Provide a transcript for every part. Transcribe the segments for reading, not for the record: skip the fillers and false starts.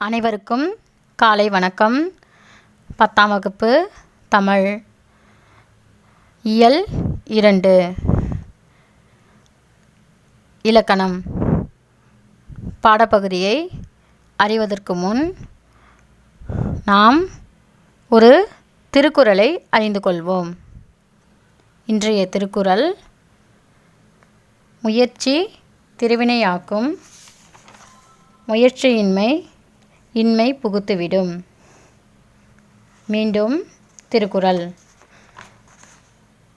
அனைவருக்கும் காலை வணக்கம். 10ஆம் வகுப்பு தமிழ் இயல் 2 இலக்கணம் பாடப்பகுதியை அறிவதற்கு முன் நாம் ஒரு திருக்குறளை அறிந்து கொள்வோம். இன்றைய திருக்குறள்: முயற்சி திருவினையாக்கும், முயற்சியின்மை இன்மை புகுத்துவிடும். மீண்டும் திருக்குறள்: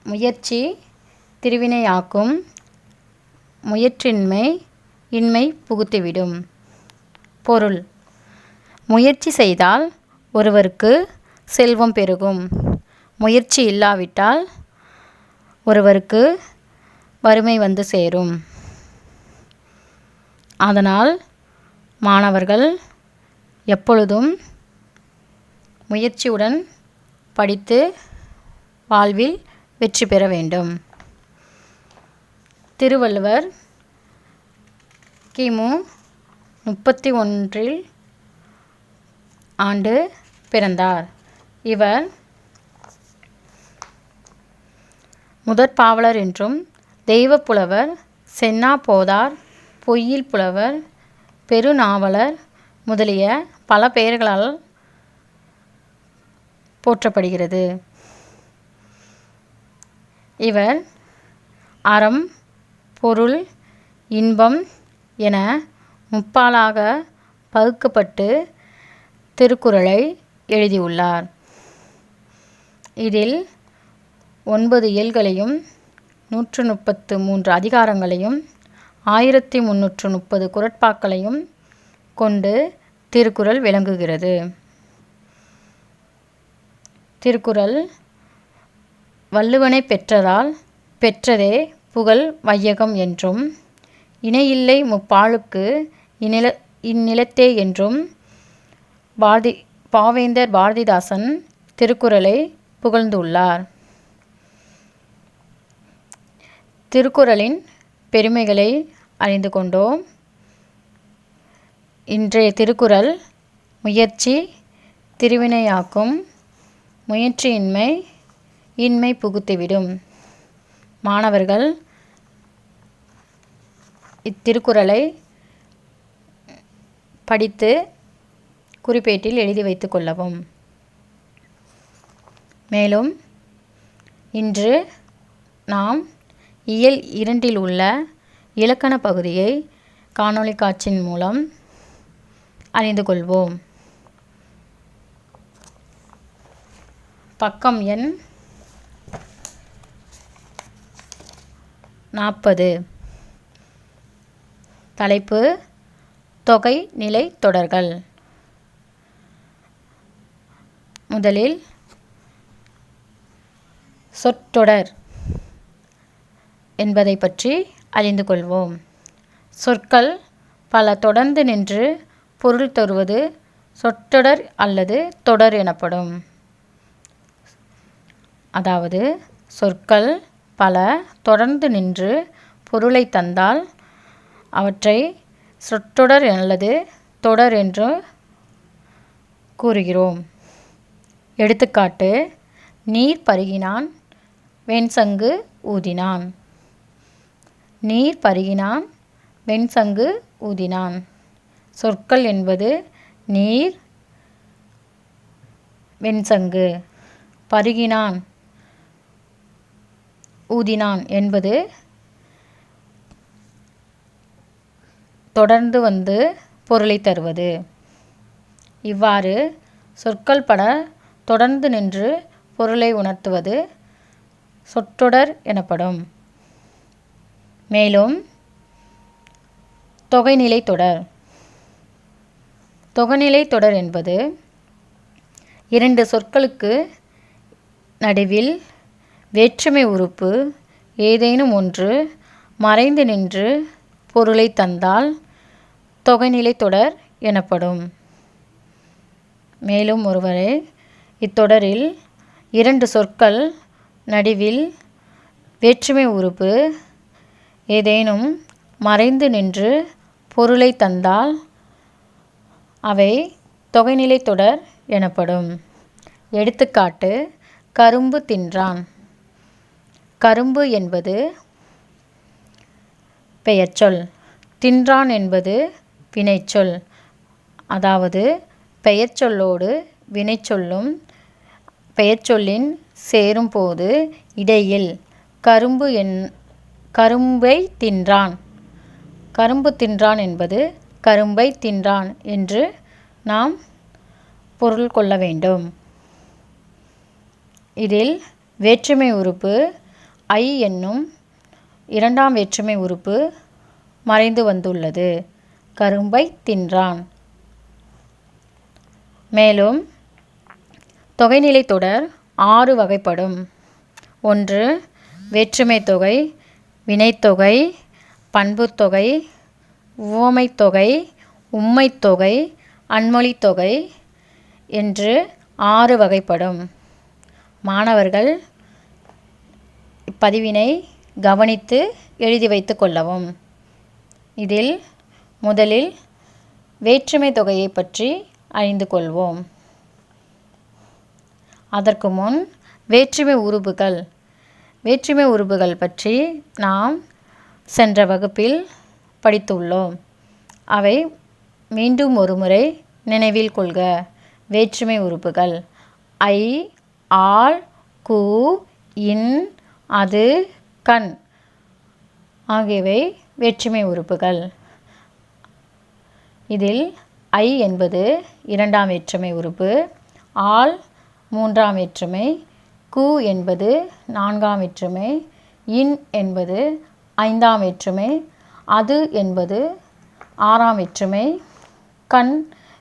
முயற்சி திருவினையாக்கும், முயற்றின்மை இன்மை புகுத்திவிடும். பொருள்: முயற்சி செய்தால் ஒருவருக்கு செல்வம் பெருகும். முயற்சி இல்லாவிட்டால் ஒருவருக்கு வறுமை வந்து சேரும். அதனால் மாணவர்கள் எப்பொழுதும் முயற்சியுடன் படித்து வாழ்வில் வெற்றி பெற வேண்டும். திருவள்ளுவர் கிமு 31 ஆண்டு பிறந்தார். இவர் முதற்பாவலர் என்றும், தெய்வப்புலவர், சென்னா போதார், பொய்யில் புலவர், பெருநாவலர் முதலிய பல பெயர்களால் போற்றப்படுகிறது. இவர் அறம், பொருள், இன்பம் என முப்பாலாக பகுக்கப்பட்டு திருக்குறளை எழுதியுள்ளார். இதில் 9 இயல்களையும் 133 அதிகாரங்களையும் 1330 குறட்பாக்களையும் கொண்டு திருக்குறள் விளங்குகிறது. திருக்குறள் வள்ளுவனை பெற்றதால் பெற்றதே புகழ் வையகம் என்றும், இணையில்லை முப்பாலுக்கு இந்நிலத்தே என்றும் பாவேந்தர் பாரதிதாசன் திருக்குறளை புகழ்ந்துள்ளார். திருக்குறளின் பெருமைகளை அறிந்து கொண்டோம். இன்றைய திருக்குறள்: முயற்சி திருவினையாக்கும், முயற்சியின்மை இன்மை புகுத்திவிடும். மாணவர்கள் இத்திருக்குறளை படித்து குறிப்பேட்டில் எழுதி வைத்துக் கொள்ளவும். மேலும் இன்று நாம் இயல் 2 உள்ள இலக்கண பகுதியை காணொளி காட்சியின் மூலம் அறிந்து கொள்வோம். பக்கம் எண் 40. தலைப்பு: தொகை நிலை தொடர்கள். முதலில் சொற்றொடர் என்பதை பற்றி அறிந்து கொள்வோம். சொற்கள் பல தொடர்ந்து நின்று பொருள் தருவது சொற்றொடர் அல்லது தொடர் எனப்படும். அதாவது சொற்கள் பல தொடர்ந்து நின்று பொருளை தந்தால் அவற்றை சொற்றொடர் அல்லது தொடர் என்று கூறுகிறோம். எடுத்துக்காட்டு: நீர் பருகினான், வெண்சங்கு ஊதினான். நீர் பருகினான், வெண்சங்கு ஊதினான். சொற்கள் என்பது நீர், வெண்சங்கு. பருகினான், ஊதினான் என்பது தொடர்ந்து வந்து பொருளை தருவது. இவ்வாறு சொற்கள் பட தொடர்ந்து நின்று பொருளை உணர்த்துவது சொற்றொடர் எனப்படும். மேலும் தொகைநிலை தொடர். தொகைநிலை தொடர் என்பது 2 சொற்களுக்கு நடுவில் வேற்றுமை உறுப்பு ஏதேனும் ஒன்று மறைந்து நின்று பொருளை தந்தால் தொகைநிலை தொடர் எனப்படும். மேலும் ஒருவரை இத்தொடரில் 2 சொற்கள் நடுவில் வேற்றுமை உறுப்பு ஏதேனும் மறைந்து நின்று பொருளை தந்தால் அவை தொகைநிலை தொடர் எனப்படும். எடுத்துக்காட்டு: கரும்பு தின்றான். கரும்பு என்பது பெயர்ச்சொல். தின்றான் என்பது வினைச்சொல். அதாவது பெயர்ச்சொல்லோடு வினைச்சொல்லும் பெயர்ச்சொல்லின் சேரும்போது இடையில் கரும்பை தின்றான், கரும்பு தின்றான் என்பது கரும்பை தின்றான் என்று நாம் பொருள் கொள்ள வேண்டும். இதில் வேற்றுமை உறுப்பு ஐ என்னும் இரண்டாம் வேற்றுமை உறுப்பு மறைந்து வந்துள்ளது. கரும்பை தின்றான். மேலும் தொகைநிலை தொடர் 6 வகைப்படும். 1. வேற்றுமை தொகை, வினைத்தொகை, பண்புத்தொகை, உவமைத்தொகை, உம்மைத்தொகை, அன்மொழித்தொகை என்று 6 வகைப்படும். மாணவர்கள் இப்பதிவினை கவனித்து எழுதி வைத்து கொள்ளவும். இதில் முதலில் வேற்றுமை தொகையை பற்றி அறிந்து கொள்வோம். அதற்கு முன் வேற்றுமை உருபுகள் பற்றி நாம் சென்ற வகுப்பில் படித்துள்ளோம். அவை மீண்டும் ஒருமுறை நினைவில் கொள்க. வேற்றுமை உறுப்புகள் ஐ, ஆல், கு, இன், அது, கண் ஆகியவை வேற்றுமை உறுப்புகள். இதில் ஐ என்பது இரண்டாம் வேற்றுமை உறுப்பு, ஆல் மூன்றாம் வேற்றுமை, கு என்பது நான்காம் வேற்றுமை, இன் என்பது ஐந்தாம் வேற்றுமை, அது என்பது ஆறாம் வேற்றுமை, கண்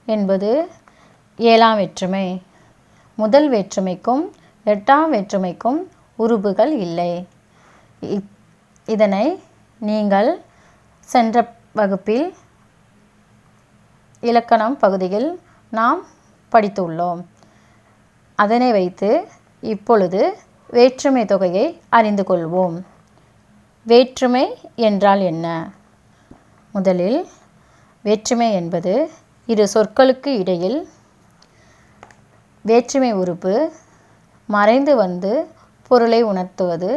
என்பது ஏழாம் வேற்றுமை. முதல் வேற்றுமைக்கும் எட்டாம் வேற்றுமைக்கும் உருபுகள் இல்லை. இதனை நீங்கள் சென்ற வகுப்பில் இலக்கணம் பகுதியில் நாம் படித்துள்ளோம். அதனை வைத்து இப்பொழுது வேற்றுமை தொகையை அறிந்து கொள்வோம். வேற்றுமை என்றால் என்ன? முதலில் வேற்றுமை என்பது இரு சொற்களுக்கு இடையில் வேற்றுமை உறுப்பு மறைந்து வந்து பொருளை உணர்த்துவது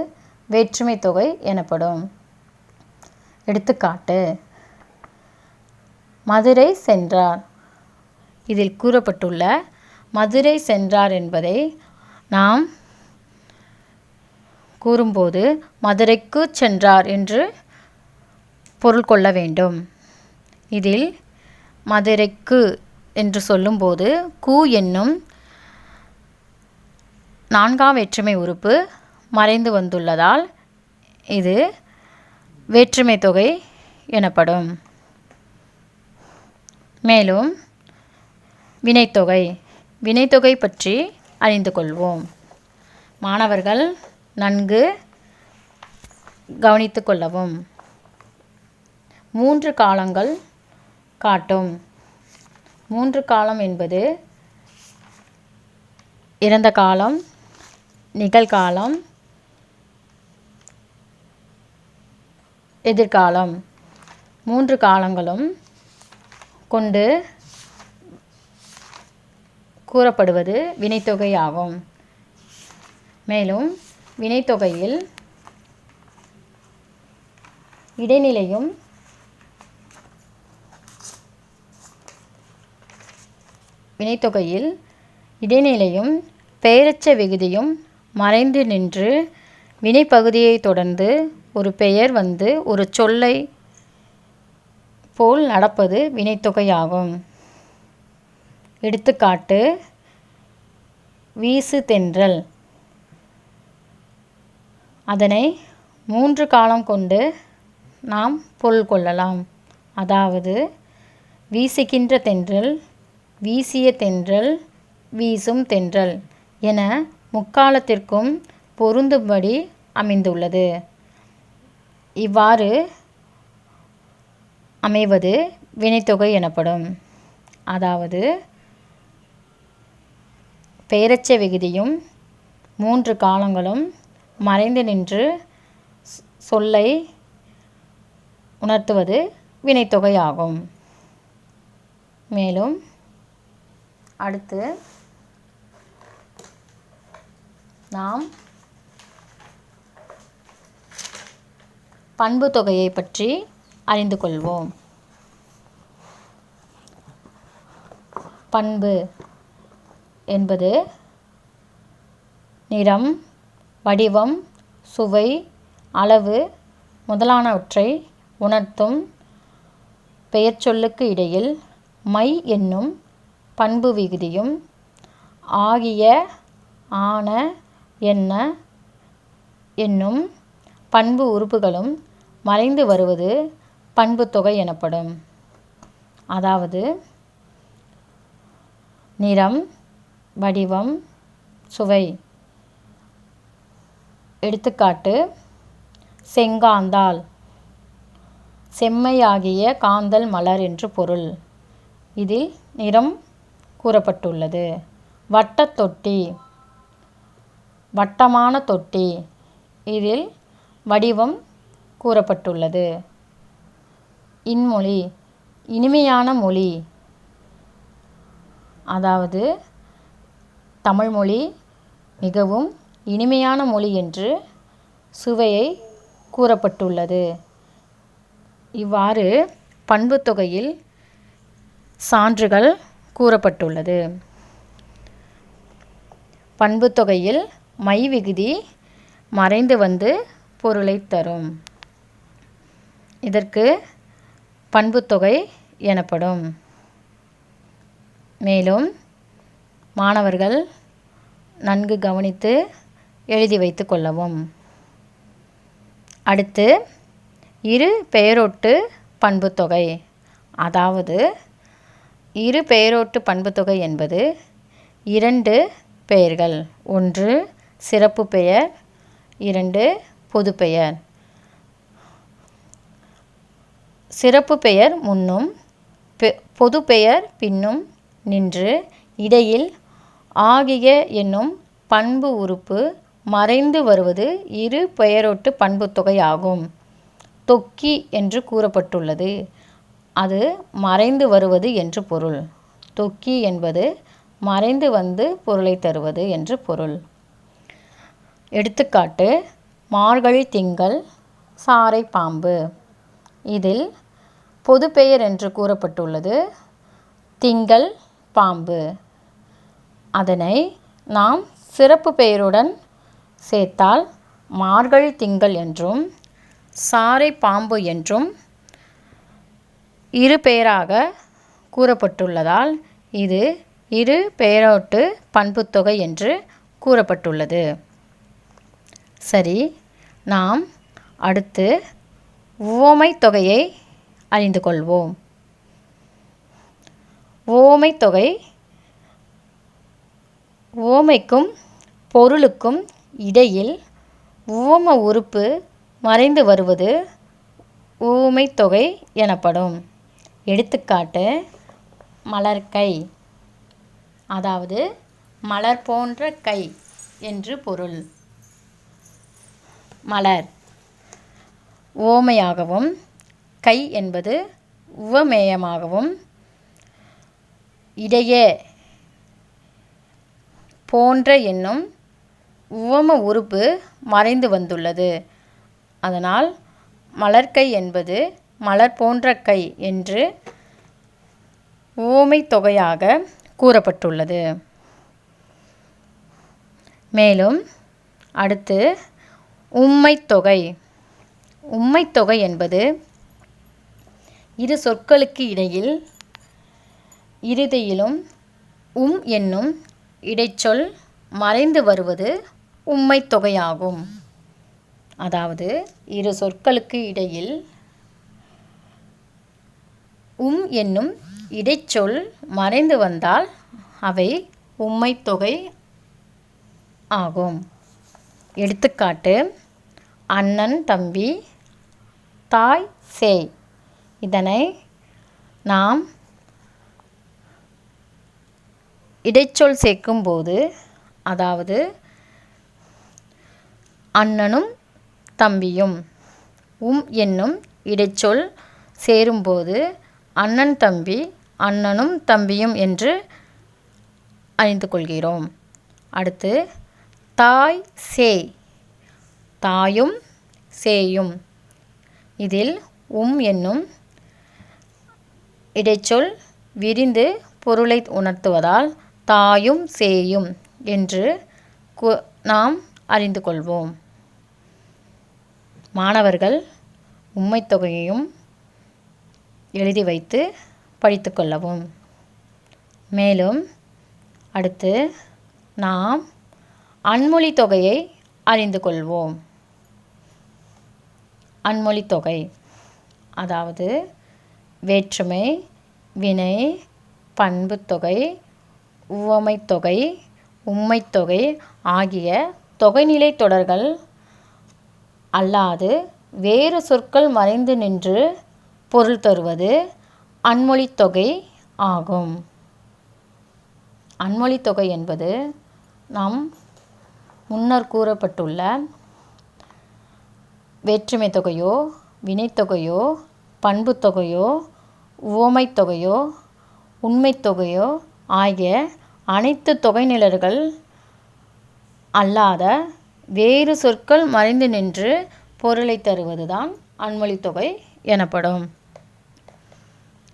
வேற்றுமை தொகை எனப்படும். எடுத்துக்காட்டு: மதுரை சென்றார். இதில் கூறப்பட்டுள்ள மதுரை சென்றார் என்பதை நாம் கூறும்போது மதுரைக்கு சென்றார் என்று பொருள் கொள்ள வேண்டும். இதில் மதுரைக்கு என்று சொல்லும்போது கு என்னும் நான்காம் வேற்றுமை உறுப்பு மறைந்து வந்துள்ளதால் இது வேற்றுமை தொகை எனப்படும். மேலும் வினைத்தொகை பற்றி அறிந்து கொள்வோம். மாணவர்கள் நன்கு கவனித்து கொள்ளவும். 3 காலங்கள் காட்டும். 3 காலம் என்பது இறந்த காலம், நிகழ்காலம், எதிர்காலம். 3 காலங்களும் கொண்டு கூறப்படுவது வினைத்தொகை ஆகும். மேலும் வினைத்தொகையில் இடைநிலையும் பெயரெச்ச விகுதியும் மறைந்து நின்று வினைப்பகுதியை தொடர்ந்து ஒரு பெயர் வந்து ஒரு சொல்லை போல் நடப்பது வினைத்தொகையாகும். எடுத்துக்காட்டு: வீசு தென்றல். அதனை 3 காலம் கொண்டு நாம் பொருள் கொள்ளலாம். அதாவது வீசுகின்ற தென்றல், வீசிய தென்றல், வீசும் தென்றல் என முக்காலத்திற்கும் பொருந்தும்படி அமைந்துள்ளது. இவ்வாறு அமைவது வினைத்தொகை எனப்படும். அதாவது பெயரெச்ச விகுதியும் 3 காலங்களும் மறைந்து நின்று சொல்லை உணர்த்துவது வினைத்தொகை ஆகும். மேலும் அடுத்து நாம் பண்புத்தொகையை பற்றி அறிந்து கொள்வோம். பண்பு என்பது நிறம், வடிவம், சுவை, அளவு முதலானவற்றை உணர்த்தும் பெயர்ச்சொல்லுக்கு இடையில் மை என்னும் பண்பு விகுதியும் ஆகிய, ஆன, என்ன என்னும் பண்பு உறுப்புகளும் மறைந்து வருவது பண்புத்தொகை எனப்படும். அதாவது நிறம், வடிவம், சுவை. எடுத்துக்காட்டு: செங்காந்தாள், செம்மையாகிய காந்தல் மலர் என்று பொருள். இதில் நிறம் கூறப்பட்டுள்ளது. வட்டத்தொட்டி, வட்டமான தொட்டி. இதில் வடிவம் கூறப்பட்டுள்ளது. இன்மொழி, இனிமையான மொழி. அதாவது தமிழ்மொழி மிகவும் இனிமையான மொழி என்று சுவையை கூறப்பட்டுள்ளது. இவ்வாறு பண்புத்தொகையில் சான்றுகள் கூறப்பட்டுள்ளது. பண்புத்தொகையில் மை விகுதி மறைந்து வந்து பொருளை தரும். இதற்கு பண்புத்தொகை எனப்படும். மேலும் மாணவர்கள் நன்கு கவனித்து எழுதி வைத்து கொள்ளவும். அடுத்து இரு பெயரொட்டு பண்புத்தொகை. அதாவது இரு பெயரொட்டு பண்புத்தொகை என்பது இரண்டு பெயர்கள், ஒன்று சிறப்பு பெயர், இரண்டு பொதுப்பெயர். சிறப்பு பெயர் முன்னும் பொதுப்பெயர் பின்னும் நின்று இடையில் ஆகிய என்னும் பண்பு உறுப்பு மறைந்து வருவது இரு பெயரொட்டு பண்புத்தொகை ஆகும். தொக்கி என்று கூறப்பட்டுள்ளது. அது மறைந்து வருவது என்று பொருள். தொக்கி என்பது மறைந்து வந்து பொருளை தருவது என்று பொருள். எடுத்துக்காட்டு: மார்கழி திங்கள் சாறை பாம்பு. இதில் பொதுப்பெயர் என்று கூறப்பட்டுள்ளது திங்கள் பாம்பு. அதனை நாம் சிறப்பு பெயருடன் சேர்த்தால் மார்கழி திங்கள் என்றும் சாறை பாம்பு என்றும் இரு பெயராக கூறப்பட்டுள்ளதால் இது இரு பெயரொட்டு பண்புத்தொகை என்று கூறப்பட்டுள்ளது. சரி, நாம் அடுத்து உவமைத் தொகையை அறிந்து கொள்வோம். உவமைத் தொகை உவமைக்கும் பொருளுக்கும் இடையில் உவம உறுப்பு மறைந்து வருவது உவமைத் தொகை எனப்படும். எடுத்துக்காட்டு: மலர்கை. அதாவது மலர் போன்ற கை என்று பொருள். மலர் உவமையாகவும் கை என்பது உவமேயமாகவும் இடையே போன்ற என்னும் உவம உறுப்பு மறைந்து வந்துள்ளது. அதனால் மலர்கை என்பது மலர் போன்ற கை என்று உவமைத் தொகையாக கூறப்பட்டுள்ளது. மேலும் அடுத்து உம்மைத் தொகை. உம்மைத் தொகை என்பது இரு சொற்களுக்கு இடையில் இறுதியிலும் என்னும் இடைச்சொல் மறைந்து வருவது உம்மைத் தொகையாகும். அதாவது இரு சொற்களுக்கு இடையில் என்னும் இடைச்சொல் மறைந்து வந்தால் அவை உம்மைத் தொகை ஆகும். எடுத்துக்காட்டு: அண்ணன் தம்பி தாய் சேய். இதனை நாம் இடைச்சொல் சேர்க்கும்போது, அதாவது அண்ணனும் தம்பியும் என்னும் இடைச்சொல் சேரும்போது அண்ணன் தம்பி அண்ணனும் தம்பியும் என்று அறிந்து கொள்கிறோம். அடுத்து தாய் சேய், தாயும் சேயும். இதில் என்னும் இடைச்சொல் விரிந்து பொருளை உணர்த்துவதால் தாயும் சேயும் என்று நாம் அறிந்து கொள்வோம். மாணவர்கள் உம்மைத் தொகையையும் எழுதி வைத்து படித்து கொள்ளவும். மேலும் அடுத்து நாம் அன்மொழி தொகையை அறிந்து கொள்வோம். அன்மொழி தொகை அதாவது வேற்றுமை, வினை, பண்புத்தொகை, உவமைத்தொகை, உம்மைத்தொகை ஆகிய தொகைநிலை தொடர்கள் அல்லாது வேறு சொற்கள் மறைந்து நின்று பொருள் தருவது அன்மொழித் தொகை ஆகும். அன்மொழித் தொகை என்பது நாம் முன்னர் கூறப்பட்டுள்ள வேற்றுமை தொகையோ, வினைத்தொகையோ, பண்புத்தொகையோ, உவமைத்தொகையோ, உண்மைத்தொகையோ ஆகிய அனைத்து தொகைநிலைகள் அல்லாத வேறு சொற்கள் மறைந்து நின்று பொருளை தருவதுதான் அன்மொழித் தொகை எனப்படும்.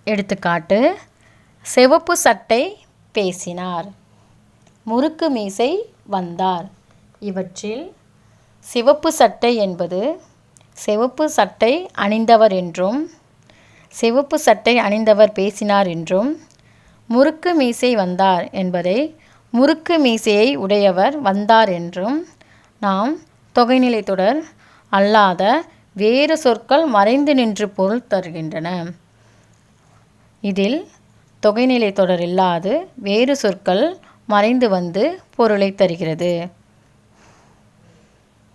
எடுத்துக்காட்டு: சிவப்பு சட்டை பேசினார், முறுக்கு மீசை வந்தார். இவற்றில் சிவப்பு சட்டை என்பது சிவப்பு சட்டை அணிந்தவர் என்றும், சிவப்பு சட்டை அணிந்தவர் பேசினார் என்றும், முறுக்கு மீசை வந்தார் என்பதை முறுக்கு மீசையை உடையவர் வந்தார் என்றும் நாம் தொகைநிலை தொடர் அல்லாத வேறு சொற்கள் மறைந்து நின்று பொருள் தருகின்றன. இதில் தொகைநிலை தொடர் இல்லாது வேறு சொற்கள் மறைந்து வந்து பொருளை தருகிறது.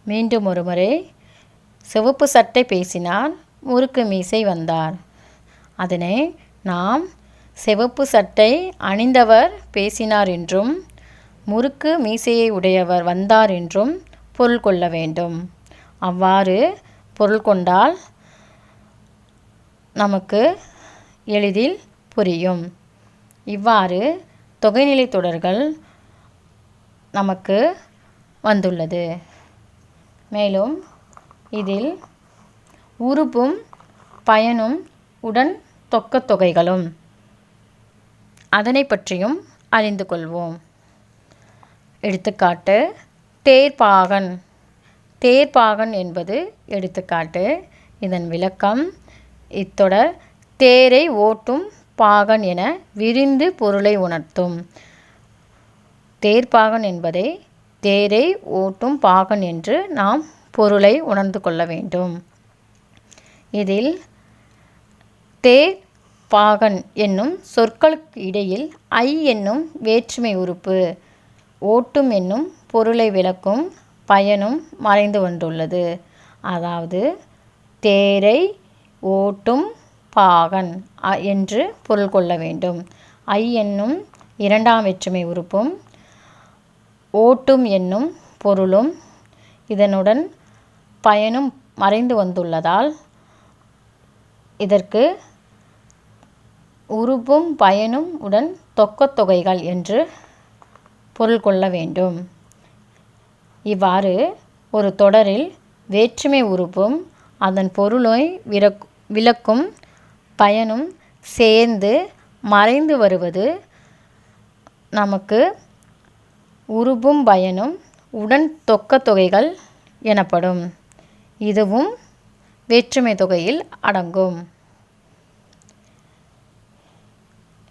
மீண்டும் ஒருமுறை: சிவப்பு சட்டை பேசினார், முறுக்கு மீசை வந்தார். அதனை நாம் சிவப்பு சட்டை அணிந்தவர் பேசினார் என்றும், முறுக்கு மீசையை உடையவர் வந்தார் என்றும் பொருள் கொள்ள வேண்டும். அவ்வாறு பொருள் கொண்டால் நமக்கு எளிதில் புரியும். இவ்வாறு தொகைநிலை தொடர்கள் நமக்கு வந்துள்ளது. மேலும் இதில் உருபும் பயனும் உடன் தொக்கத் தொகைகளும் அதனை பற்றியும் அறிந்து கொள்வோம். எடுத்துக்காட்டு: தேர்ப்பாகன். தேர்ப்பாகன் என்பது எடுத்துக்காட்டு. இதன் விளக்கம்: இத்தொடர் தேரை ஓட்டும் பாகன் என விரிந்து பொருளை உணர்த்தும். தேர்ப்பாகன் என்பதை தேரை ஓட்டும் பாகன் என்று நாம் பொருளை உணர்ந்து கொள்ள வேண்டும். இதில் தேர், பாகன் என்னும் சொற்களுக்கு இடையில் ஐ என்னும் வேற்றுமை உறுப்பு ஓட்டும் என்னும் பொருளை விளக்கும் பயனும் மறைந்து வந்துள்ளது. அதாவது தேரை ஓட்டும் பாகன் என்று பொருள் கொள்ள வேண்டும். ஐ என்னும் இரண்டாம் வேற்றுமை உறுப்பும் ஓட்டும் என்னும் பொருளும் இதனுடன் பயனும் மறைந்து வந்துள்ளதால் இதற்கு உருபும் பயனும் உடன் தொக்கத் தொகைகள் என்று பொருள் கொள்ள வேண்டும். இவ்வாறு ஒரு தொடரில் வேற்றுமை உறுப்பும் அதன் பொருளை விளக்கும் பயனும் சேர்ந்து மறைந்து வருவது நமக்கு உருபும் பயனும் உடன் தொக்கத் தொகைகள் எனப்படும். இதுவும் வேற்றுமை தொகையில் அடங்கும்.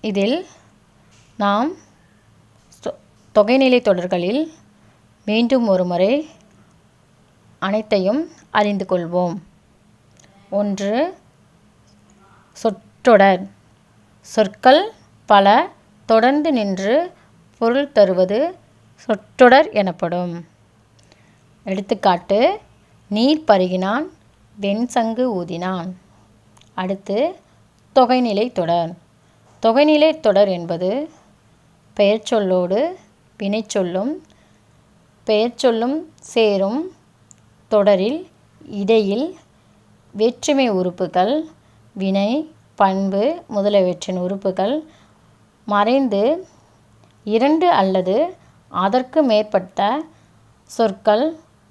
இதில் நாம் தொகைநிலை தொடர்களில் மீண்டும் ஒருமுறை அனைத்தையும் அறிந்து கொள்வோம். 1. சொற்றொடர். சொற்கள் பல தொடர்ந்து நின்று பொருள் தருவது சொற்றொடர் எனப்படும். எடுத்துக்காட்டு: நீர் பருகினான், வெண்சங்கு ஊதினான். அடுத்து தொகைநிலை தொடர். தொகைநிலை தொடர் என்பது பெயர்ச்சொல்லோடு வினைச்சொல்லும் பெயர்ச்சொல்லும் சேரும் தொடரில் இடையில் வேற்றுமை உறுப்புகள், வினை, பண்பு முதலியவற்றின் உறுப்புகள் மறைந்து 2 அல்லது அதற்கு மேற்பட்ட சொற்கள்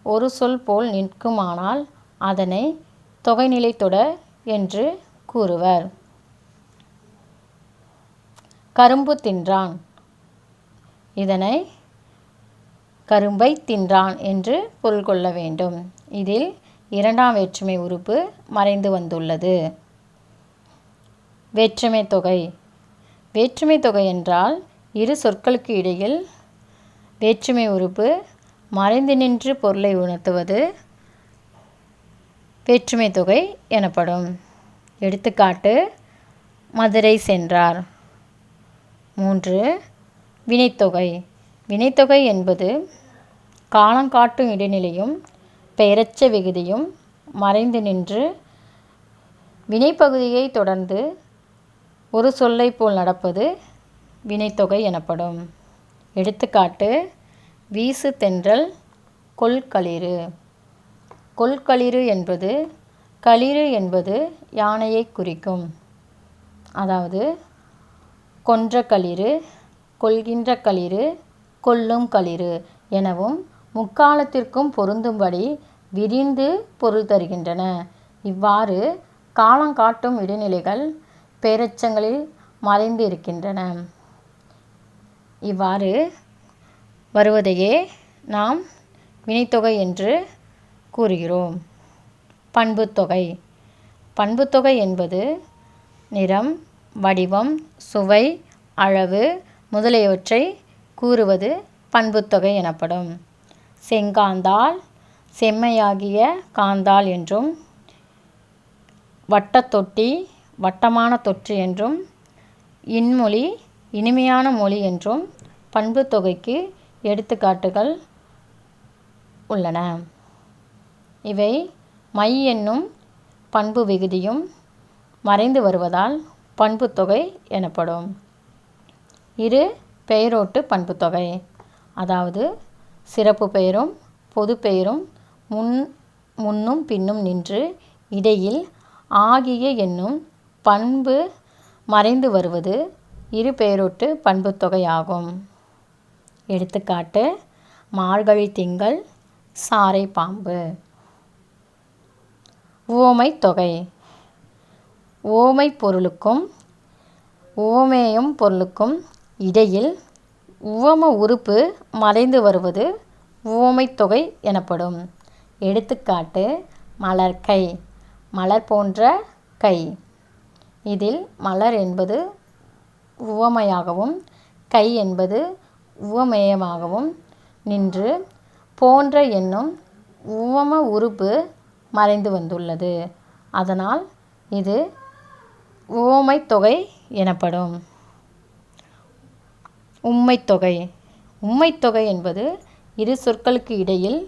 ஒரு சொல் போல் நிற்குமானால் அதனை தொகைநிலைத் தொடர் என்று கூறுவர். கரும்பு தின்றான். இதனை கரும்பை தின்றான் என்று பொருள் கொள்ள வேண்டும். இதில் 2ஆம் வேற்றுமை உறுப்பு மறைந்து வந்துள்ளது. வேற்றுமை தொகை. வேற்றுமை தொகை என்றால் இரு சொற்களுக்கு இடையில் வேற்றுமை உறுப்பு மறைந்து நின்று பொருளை உணர்த்துவது வேற்றுமை தொகை எனப்படும். எடுத்துக்காட்டு: மதுரை சென்றார். 3. வினைத்தொகை. வினைத்தொகை என்பது காலங்காட்டும் இடைநிலையும் பெயரச்ச விகுதியும் மறைந்து நின்று வினைப்பகுதியை தொடர்ந்து ஒரு சொல்லை போல் நடப்பது வினைத்தொகை எனப்படும். எடுத்துக்காட்டு: வீசு தென்றல் கொல்களிறு. கொல்களிறு என்பது களிறு என்பது யானையை குறிக்கும். அதாவது கொன்ற களிறு, கொல்கின்ற களிறு, கொல்லும் களிறு எனவும் முக்காலத்திற்கும் பொருந்தும்படி விரிந்து பொருள் தருகின்றன. இவ்வாறு காலங்காட்டும் இடைநிலைகள் பெயரெச்சங்களில் மறைந்து இருக்கின்றன. இவ்வாறு வருவதையே நாம் வினைத்தொகை என்று கூறுகிறோம். பண்புத்தொகை. பண்புத்தொகை என்பது நிறம், வடிவம், சுவை, அளவு முதலியவற்றை கூறுவது பண்புத்தொகை எனப்படும். செங்காந்தாள் செம்மையாகிய காந்தாள் என்றும், வட்டத்தொட்டி வட்டமான தொற்று என்றும், இன்மொழி இனிமையான மொழி என்றும் பண்புத்தொகைக்கு எடுத்துக்காட்டுகள் உள்ளன. இவை மை என்னும் பண்பு விகுதியும் மறைந்து வருவதால் பண்புத்தொகை எனப்படும். இரு பெயரோட்டு பண்புத்தொகை. அதாவது சிறப்பு பெயரும் பொது பெயரும் முன்னும் பின்னும் நின்று இடையில் ஆகிய என்னும் பண்பு மறைந்து வருவது இரு பெயரோட்டு பண்புத்தொகை ஆகும். எடுத்துக்காட்டு: மார்கழி திங்கள் சாறை பாம்பு. உவமைத் தொகை. உவமை பொருளுக்கும் உவமேயம் பொருளுக்கும் இடையில் உவம உறுப்பு மறைந்து வருவது உவமைத் தொகை எனப்படும். எடுத்துக்காட்டு: மலர்க்கை மலர் போன்ற கை. இதில் மலர் என்பது உவமையாகவும் கை என்பது உவமேயமாகவும் நின்று போன்ற என்னும் உவம உறுப்பு மறைந்து வந்துள்ளது. அதனால் இது உவமைத் தொகை எனப்படும். உம்மைத்தொகை. உம்மைத்தொகை என்பது இரு சொற்களுக்கு இடையில்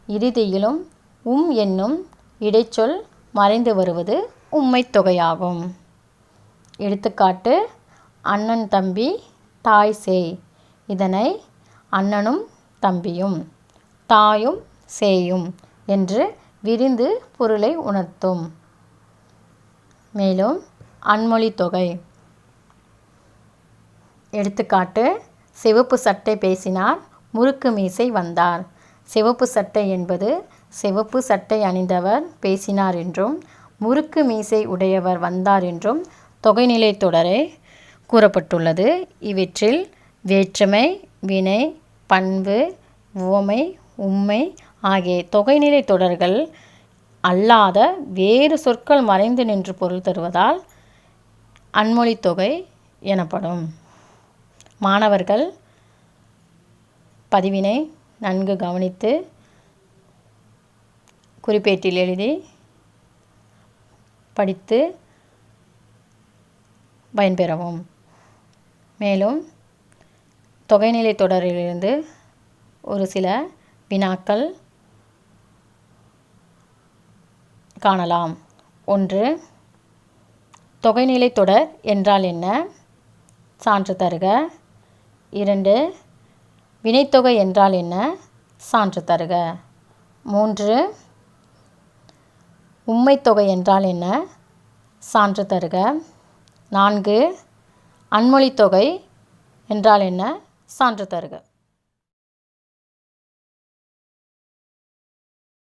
இறுதியிலும் என்னும் இடைச்சொல் மறைந்து வருவது உம்மைத்தொகையாகும். எடுத்துக்காட்டு: அண்ணன் தம்பி தாய் சேய். இதனை அண்ணனும் தம்பியும் தாயும் சேயும் என்று விரிந்து பொருளை உணர்த்தும். மேலும் அன்மொழித் தொகை. எடுத்துக்காட்டு: சிவப்பு சட்டை பேசினார், முறுக்கு மீசை வந்தார். சிவப்பு சட்டை என்பது சிவப்பு சட்டை அணிந்தவர் பேசினார் என்றும், முறுக்கு மீசை உடையவர் வந்தார் என்றும் தொகைநிலை தொடரே கூறப்பட்டுள்ளது. இவற்றில் வேற்றுமை, வினை, பண்பு, உவமை, உம்மை ஆகிய தொகைநிலை தொடர்கள் அல்லாத வேறு சொற்கள் மறைந்து நின்று பொருள் தருவதால் அன்மொழித் தொகை எனப்படும். மாணவர்கள் பதிவினை நன்கு கவனித்து குறிப்பேட்டில் எழுதி படித்து பயன்பெறவும். மேலும் தொகைநிலை தொடரிலிருந்து ஒரு சில வினாக்கள் காணலாம். 1. தொகைநிலை தொடர் என்றால் என்ன? சான்று தருக. 2. வினைத்தொகை என்றால் என்ன? சான்று தருக. 3. உம்மைத்தொகை என்றால் என்ன? சான்று தருக. 4. அன்மொழித்தொகை என்றால் என்ன? சான்று தருக.